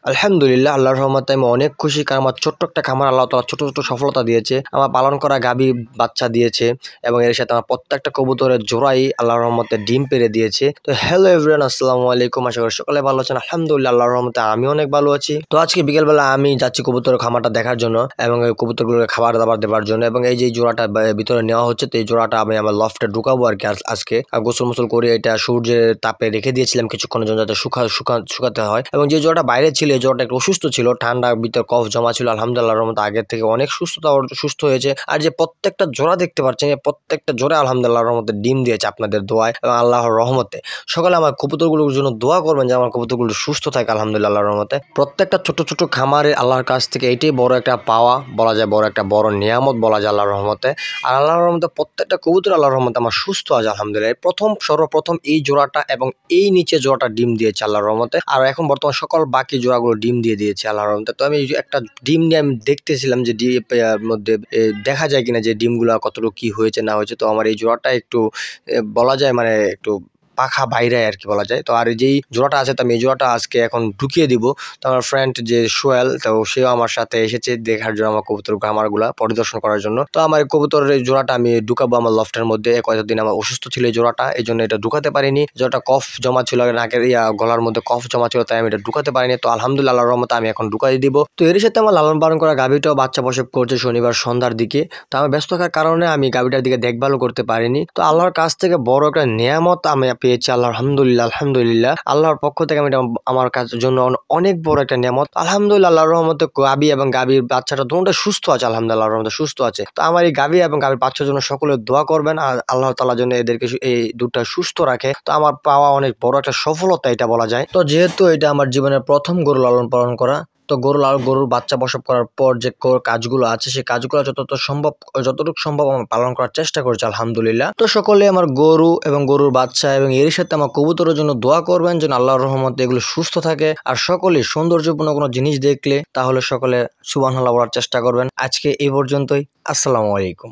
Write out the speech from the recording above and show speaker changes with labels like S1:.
S1: আলহামদুলিল্লাহ, আল্লাহর রহমতে আমি অনেক খুশি, কারণ আমার ছোট্ট একটা খামার আল্লাহ তাআলা ছোট ছোট সফলতা দিয়েছে। আমার পালন করা গাভী বাচ্চা দিয়েছে এবং এর সাথে আমার প্রত্যেকটা কবুতরের জোড়াই আল্লাহর রহমতে ডিম পেড়ে দিয়েছে। তো হ্যালো এভরিওয়ান, আসসালামু আলাইকুম। আশা করি সকলে ভালো আছেন। আলহামদুলিল্লাহ, আল্লাহর রহমতে আমি অনেক ভালো আছি। তো আজকে বিকেলবেলা আমি যাচ্ছি কবুতরের খামারটা দেখার জন্য এবং এই কবুতরগুলোকে খাবার দাবার দেওয়ার জন্য, এবং এই যে জোড়াটা ভিতরে নেওয়া হচ্ছে, তো এই জোড়াটা আমি আমার লফটে ঢুকাবো আর কি। আজকে গোসল মোসল করে এটা সূর্যের তাপে রেখে দিয়েছিলাম কিছুক্ষণের জন্য, যাতে শুকাতে হয়। এবং যে জোড়াটা বাইরে ছিল, এই জোড়াটা একটু অসুস্থ ছিল, ঠান্ডা ভিতর কফ জমা ছিল। আলহামদুলিল্লাহর রহমতে আগের থেকে অনেক সুস্থ হয়েছে। আর যে প্রত্যেকটা জোড়া দেখতে পাচ্ছেন, এই প্রত্যেকটা জোড়া আলহামদুলিল্লাহর রহমতে ডিম দিয়েছে আপনাদের দোয়ায় এবং আল্লাহর রহমতে। সকালে আমার কবুতরগুলোর জন্য দোয়া করবেন যে আমার কবুতরগুলো সুস্থ থাকে আলহামদুলিল্লাহ আল্লাহর রহমতে। প্রত্যেকটা ছোট ছোট খামারে আল্লাহর কাছ থেকে এটাই বড় একটা পাওয়া বলা যায়, বড় নিয়ামত বলা যায় আল্লাহর রহমতে। আর আল্লাহর রহমতে প্রত্যেকটা কবুতর আল্লাহর রহমতে আমার সুস্থ আছে আলহামদুলিল্লাহ। সর্বপ্রথম এই জোড়াটা এবং এই নিচে জোড়াটা ডিম দিয়েছে আল্লাহর রহমতে, আর এখন বর্তমান সকল বাকি জোড়াগুলো ডিম দিয়ে দিয়েছে আল্লাহর রহমতে। তো আমি একটা ডিম নিয়ে আমি দেখতেছিলাম যে মধ্যে দেখা যায় কিনা যে ডিমগুলো কতটুকু কি হয়েছে না হয়েছে। তো আমার এই জোড়াটা একটু বলা যায় মানে একটু পাখা বাইরে আর কি বলা যায়। তো আর যেই জোড়াটা আছে, তো আমি এই জোড়াটা আজকে এখন ঢুকিয়ে দিব। তো আমার ফ্রেন্ড যে সোহেল, তো সেও আমার সাথে এসেছে দেখার জন্য, আমার কবুতর খামারগুলা পরিদর্শন করার জন্য। তো আমার কবুতরের এই জোড়াটা আমি ঢুকাবো আমার লফটের মধ্যে। কয়েকদিন আমার অসুস্থ ছিল এই জোড়াটা, এই জন্য এটা ঢুকাতে পারিনি। জোড়াটা কফ জমা ছিল, নাকের গলার মধ্যে কফ জমা ছিল, তাই আমি এটা ঢুকাতে পারিনি। তো আলহামদুলিল্লাহ আল্লাহর রহমতে আমি এখন ঢুকাই দিব। তো এর সাথে আমার লালন পালন করা গাভীটাও বাচ্চা প্রসব করছে শনিবার সন্ধ্যার দিকে। তো আমার ব্যস্ত থাকার কারণে আমি গাভীটার দিকে দেখভালও করতে পারিনি। তো আল্লাহর কাছ থেকে বড় একটা নিয়ামত আমি পেয়েছি আলহামদুলিল্লাহ। আল্লাহর পক্ষ থেকে আমি আমার কাছে জন্য অনেক বড় একটা নিয়ামত আলহামদুলিল্লাহ। আল্লাহর রহমতে গাভী এবং গাভীর বাচ্চাটা দুটোটা সুস্থ আছে আলহামদুলিল্লাহ, আল্লাহর রহমতে সুস্থ আছে। তো আমার এই গাভী এবং গাভীর বাচ্চার জন্য সকলে দোয়া করবেন, আর আল্লাহ তাআলা যেন এদেরকে এই দুটো সুস্থ রাখে। তো আমার পাওয়া অনেক বড় একটা সফলতা এটা বলা যায়। তো যেহেতু এটা আমার জীবনের প্রথম গরু লালন পালন করা, তো গরুর বাচ্চা প্রসব করার পর যে কাজগুলো আছে, সেই কাজগুলো যতটুকু সম্ভব আমি পালন করার চেষ্টা করছি আলহামদুলিল্লাহ। তো সকলে আমার গরু এবং গরুর বাচ্চা এবং এর সাথে আমার কবুতরের জন্য দোয়া করবেন যেন আল্লাহর রহমতে এগুলো সুস্থ থাকে। আর সকলে সৌন্দর্যপূর্ণ কোনো জিনিস দেখলে তাহলে সকলে সুবহানাল্লাহ বলার চেষ্টা করবেন। আজকে এই পর্যন্তই। আসসালামু আলাইকুম।